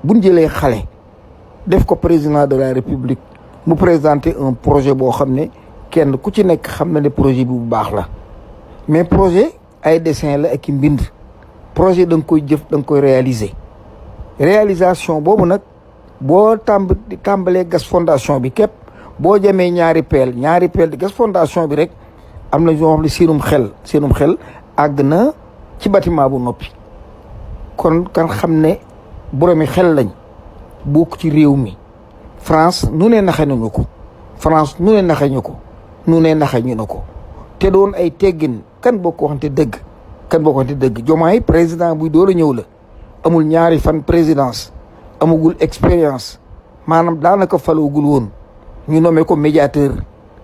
bu ñu jëlee xale def ko président de la république mu présenter un projet boo xam ne kenn ku ci nekk xam na ne projet bi bu baax la mais projet ay dessin la ak i mbind projet da nga koy jëf da nga koy réalisation boobu nag boo tàmbalee gas fondation bi képp boo jamee ñaari peel di gas fondation bi rek am na ñoo xam ne seenum xel àgg na ci bâtiment bu noppi kon kan xam ne boroomi xel lañ bokk ci réew mi France nu ne naxe nañu ko France nu ne naxe ñu ko nu ne naxe ñu na ko te doon ay teggin kan boo ko waxante dëgg Diomaye président buy door a ñëw la amul ñaari fan présidence amagul expérience maanaam daanaka falowugul woon ñu nommé ko médiateur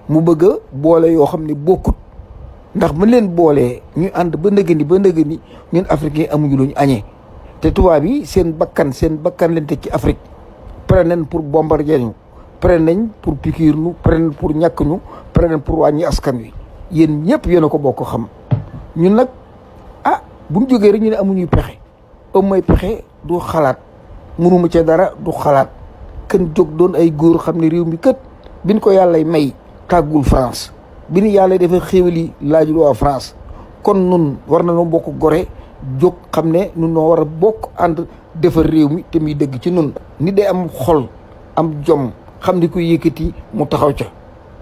mu bëgg a boole yoo xam ne bokkut ndax mën leen boolee ñu ànd ba ndëgëni ñun africain amuñu lu ñu añee te tubaab yi seen bakkan leen teg ci Afrique pare nañ pour bombarder ñu pare nañ pour piqûre ñu pare nañ pour ñàkk ñu pare nañ pour wàññi askan wi yéen ñëpp yéen a ko bokk xam ñun nag bu ñu jógee rek ñu ne amuñuy pexe may pexe du xalaat mënuma ca dara du xalaat kan jóg doon ay góor xam ne réew mi kët biñ ko yàllay may tàggul France bi ñu yàlla dafa xéwali laajul waa France kon nun war na noo bokk gore jóg xam ne nun noo war a bokk ànd defar réew mi te muy dëgg ci nun nit day am xol am jom xam ni koy yëkkati mu taxaw ca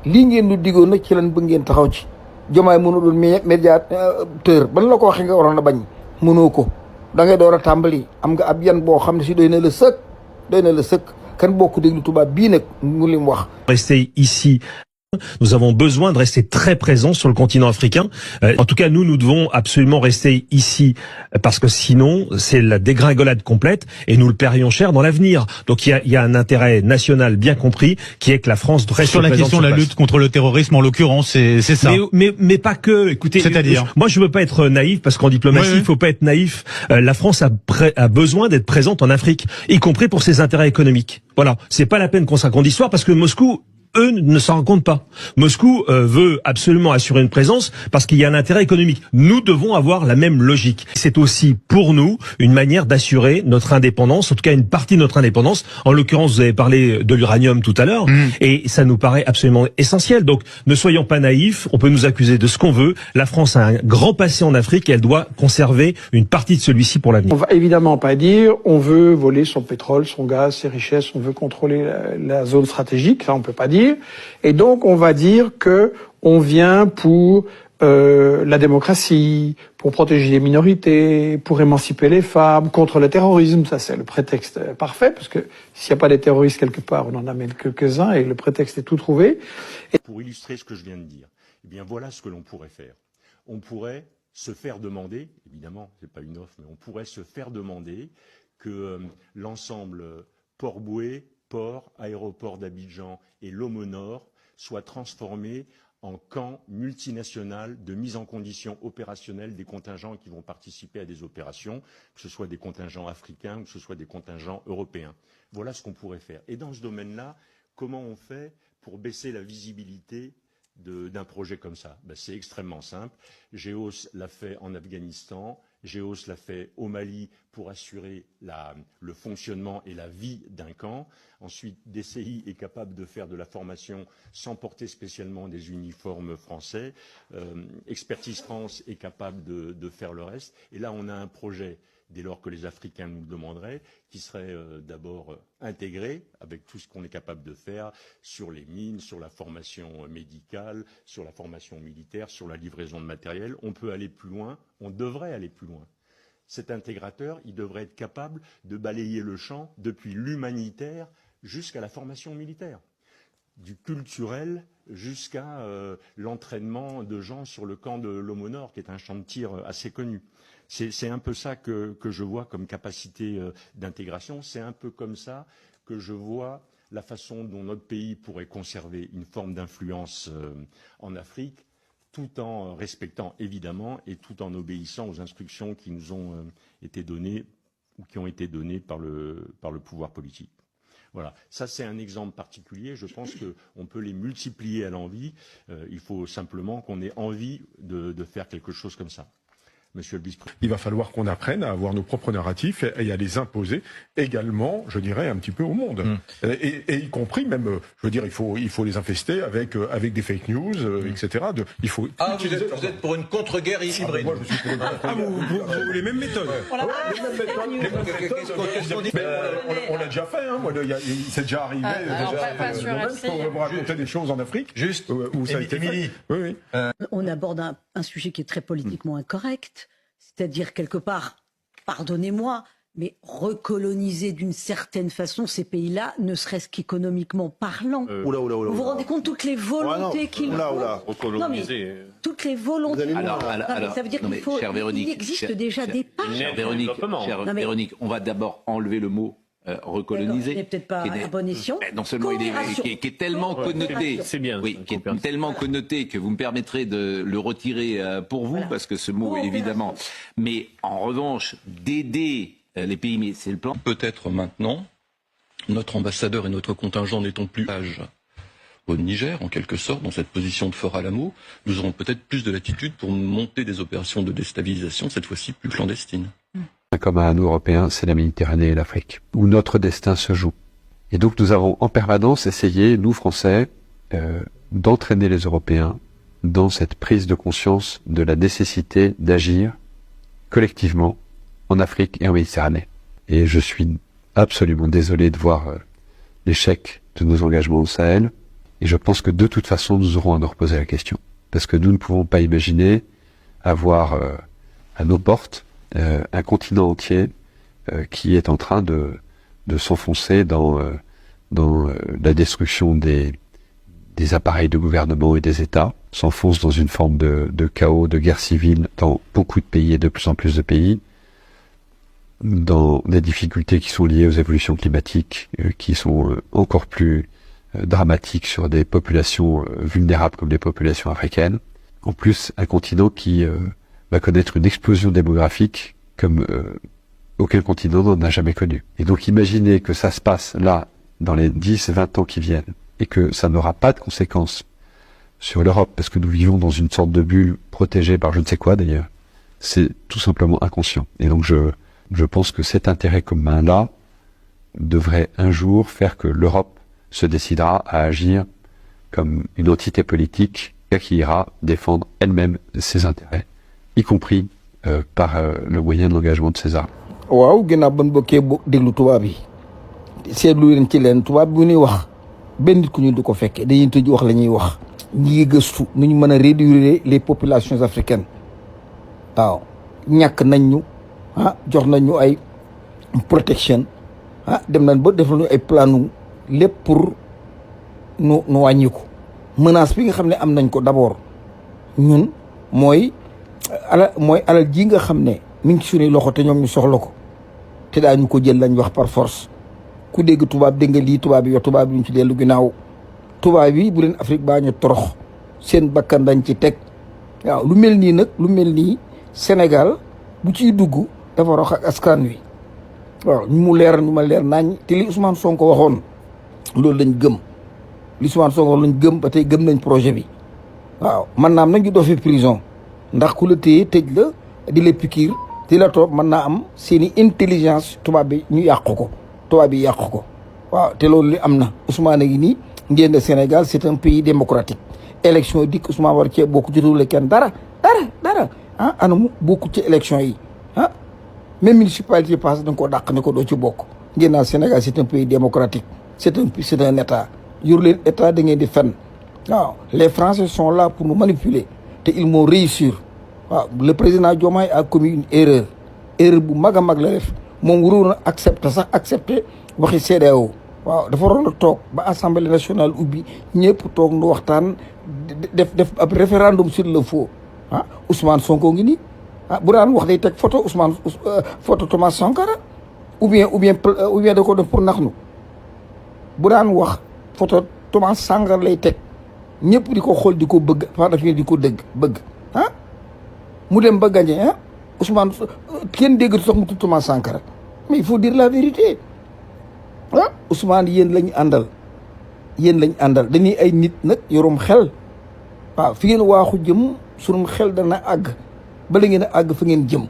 lii ngeen lu diggoon nag ci lan bëgg ngeen taxaw ci Diomaye mënoo doon médiateur ban la ko waxee nga waroon a bañ mënoo ko da ngay door a tàmbali am nga ab yan boo xam ne si doy na la sëkk kan bokk déglu tubaab bii nag mu lim wax. Rester ici. Nous avons besoin de rester très présents sur le continent africain. En tout cas, nous devons absolument rester ici parce que sinon, c'est la dégringolade complète et nous le paierions cher dans l'avenir. Donc, il y a un intérêt national bien compris qui est que la France reste sur la question de la lutte contre le terrorisme, en l'occurrence, c'est ça. Mais pas que. Écoutez, c'est-à-dire, moi, je veux pas être naïf parce qu'en diplomatie, il faut pas être naïf. La France a besoin d'être présente en Afrique, y compris pour ses intérêts économiques. Voilà, c'est pas la peine qu'on se raconte d'histoire parce que Moscou, eux ne s'en rendent compte pas. Moscou veut absolument assurer une présence parce qu'il y a un intérêt économique. Nous devons avoir la même logique. C'est aussi pour nous une manière d'assurer notre indépendance, en tout cas une partie de notre indépendance. En l'occurrence, vous avez parlé de l'uranium tout à l'heure, et ça nous paraît absolument essentiel. Donc ne soyons pas naïfs, on peut nous accuser de ce qu'on veut. La France a un grand passé en Afrique et elle doit conserver une partie de celui-ci pour l'avenir. On va évidemment pas dire on veut voler son pétrole, son gaz, ses richesses, on veut contrôler la zone stratégique, ça on peut pas dire. Et donc on va dire que on vient pour la démocratie, pour protéger les minorités, pour émanciper les femmes, contre le terrorisme. Ça c'est le prétexte parfait, parce que s'il n'y a pas des terroristes quelque part, on en amène quelques-uns et le prétexte est tout trouvé. Et pour illustrer ce que je viens de dire, eh bien voilà ce que l'on pourrait faire. On pourrait se faire demander, évidemment c'est pas une offre, mais on pourrait se faire demander que l'ensemble Port-Bouët, port, aéroport d'Abidjan et Lomonor soient transformés en camps multinational de mise en condition opérationnelle des contingents qui vont participer à des opérations, que ce soit des contingents africains ou que ce soit des contingents européens. Voilà ce qu'on pourrait faire. Et dans ce domaine-là, comment on fait pour baisser la visibilité d'un projet comme ça? C'est extrêmement simple. GEOS l'a fait en Afghanistan, GEOS l'a fait au Mali pour assurer le fonctionnement et la vie d'un camp. Ensuite, DCI est capable de faire de la formation sans porter spécialement des uniformes français. Expertise France est capable de faire le reste. Et là, on a un projet, dès lors que les Africains nous le demanderaient, qui serait d'abord intégré avec tout ce qu'on est capable de faire sur les mines, sur la formation médicale, sur la formation militaire, sur la livraison de matériel. On peut aller plus loin, on devrait aller plus loin. Cet intégrateur, il devrait être capable de balayer le champ depuis l'humanitaire jusqu'à la formation militaire, du culturel jusqu'à l'entraînement de gens sur le camp de Lomonor, qui est un champ de tir assez connu. C'est un peu ça que je vois comme capacité d'intégration. C'est un peu comme ça que je vois la façon dont notre pays pourrait conserver une forme d'influence en Afrique, tout en respectant évidemment et tout en obéissant aux instructions qui nous ont été données ou qui ont été données par le pouvoir politique. Voilà, ça c'est un exemple particulier. Je pense qu'on peut les multiplier à l'envi. Il faut simplement qu'on ait envie de faire quelque chose comme ça. Monsieur le vice-président. Il va falloir qu'on apprenne à avoir nos propres narratifs et à les imposer également, je dirais, un petit peu au monde. Et y compris même, je veux dire, il faut les infester avec des fake news, etc. Il faut vous êtes pour une contre-guerre hybride. Moi, je suis pour vous les mêmes méthodes. On l'a déjà fait, hein. C'est déjà arrivé. Je peux vous raconter des choses en Afrique. Juste, où ça a été fait. Oui. On aborde un sujet qui est très politiquement incorrect, c'est-à-dire quelque part, pardonnez-moi, mais recoloniser d'une certaine façon ces pays-là, ne serait-ce qu'économiquement parlant. Vous vous rendez compte toutes les volontés qu'il faut. recoloniser. Toutes les volontés. Alors, ça veut dire qu'il faut. Il existe déjà des pas. Véronique, on va d'abord enlever le mot recoloniser. Ce n'est peut-être pas à bon escient. Non seulement il est tellement connoté, c'est bien. Oui, qui est tellement connoté que vous me permettrez de le retirer pour vous, parce que ce mot, évidemment. Mais en revanche, d'aider les pays, mais c'est le plan. Peut-être maintenant, notre ambassadeur et notre contingent n'étant plus au Niger, en quelque sorte, dans cette position de Fort Alamo, nous aurons peut-être plus de latitude pour monter des opérations de déstabilisation, cette fois-ci plus clandestines. Comme à nous Européens, c'est la Méditerranée et l'Afrique, où notre destin se joue. Et donc nous avons en permanence essayé, nous Français, d'entraîner les Européens dans cette prise de conscience de la nécessité d'agir collectivement en Afrique et en Méditerranée. Et je suis absolument désolé de voir l'échec de nos engagements au Sahel, et je pense que de toute façon nous aurons à nous reposer la question. Parce que nous ne pouvons pas imaginer avoir à nos portes un continent entier qui est en train de s'enfoncer dans la destruction des appareils de gouvernement et des États, s'enfonce dans une forme de chaos, de guerre civile dans beaucoup de pays et de plus en plus de pays, dans des difficultés qui sont liées aux évolutions climatiques, qui sont encore plus dramatiques sur des populations vulnérables comme les populations africaines. En plus, un continent qui va connaître une explosion démographique comme aucun continent n'en a jamais connu. Et donc imaginez que ça se passe là, dans les 10-20 ans qui viennent, et que ça n'aura pas de conséquences sur l'Europe, parce que nous vivons dans une sorte de bulle protégée par je ne sais quoi d'ailleurs, c'est tout simplement inconscient. Et donc je pense que cet intérêt commun-là devrait un jour faire que l'Europe se décidera à agir comme une entité politique qui ira défendre elle-même ses intérêts, y compris par le moyen de l'engagement de ses armes. waaw ginnaaw ban bokkee déglu tubaab yi seetlu leen ci leen tubaab bu ñuy wax benn nit ku ñu du ko fekkee dañuy tëj wax la ñuy wax ñi ngi gëstu nu ñu mën a réduire les populations africaines waaw ñàkk nañ ñu jox nañ ñu ay protection dem nañ ba def nañu ay planu lépp pour nu wàññi ko menace bi nga xam ne am nañ ko d'abord ñun mooy alal ji nga xam ne mi ngi ci suñuy loxo te ñoom ñu soxla ko te daañu ko jël lañ wax par force ku dégg tubaab dégg nga lii tubaab yi wax tubaab yi ñu ci dellu ginnaaw tubaab yi bu leen Afrique baa ñu torox seen bakkan dañ ci teg waaw lu mel nii nag lu mel nii Sénégal bu ciy dugg dafa rox ak askan wi waaw ñu mu leer ñu ma leer nañ te li Ousmane Sonko waxoon loolu lañ gëm li Ousmane Sonko lañ gëm ba tey gëm nañ projet bi waaw man naam nañ ñu doo fi prison ndax ku la téye tëj la di la pikiir di la toog mën naa am seeni intelligence tubaab bi ñu yàq ko tubaab bi yàq ko waaw te loolu li am na Ousmane a ngi nii ngeen ne Sénégal c'est un pays démocratique élection yi dikk Ousmane war cee bokk jotule kenn dara anamu bokku ci élection yi même municipalité passé da nga koo dàq ne ko doo ci bokk ngeen naa Sénégal c'est un pays démocratique c'est un état yor leen état da ngeen di fen waaw les Français sont là pour nous manipuler te ils m'ont réussi waaw le président Diomaye a commis une erreur bu mag a mag la def moom waroon a accepter waxi CEDEAO waaw dafa waroon a toog ba assemblée nationale ubbi ñëpp toog nu waxtaan def ab référendum sur le faux Ousmane Sonko ngi nii bu daan wax day teg photo Ousmane photo Thomas Sankara ou bien da ko def pour nax nu bu daan wax photo Thomas Sankara lay teg ñëpp di ko xool di ko bëgg par daf di ko bëgg mu dem ba gagné Ousmane kenn déggatu sax mu tudd Thomas Sankara mais il faut dire la vérité Ousmane yéen lañ àndal dañuy ay nit nag yorum xel waaw fi ngeen waaxu jëm sunum xel dana àgg bala ngeen a àgg fa ngeen jëm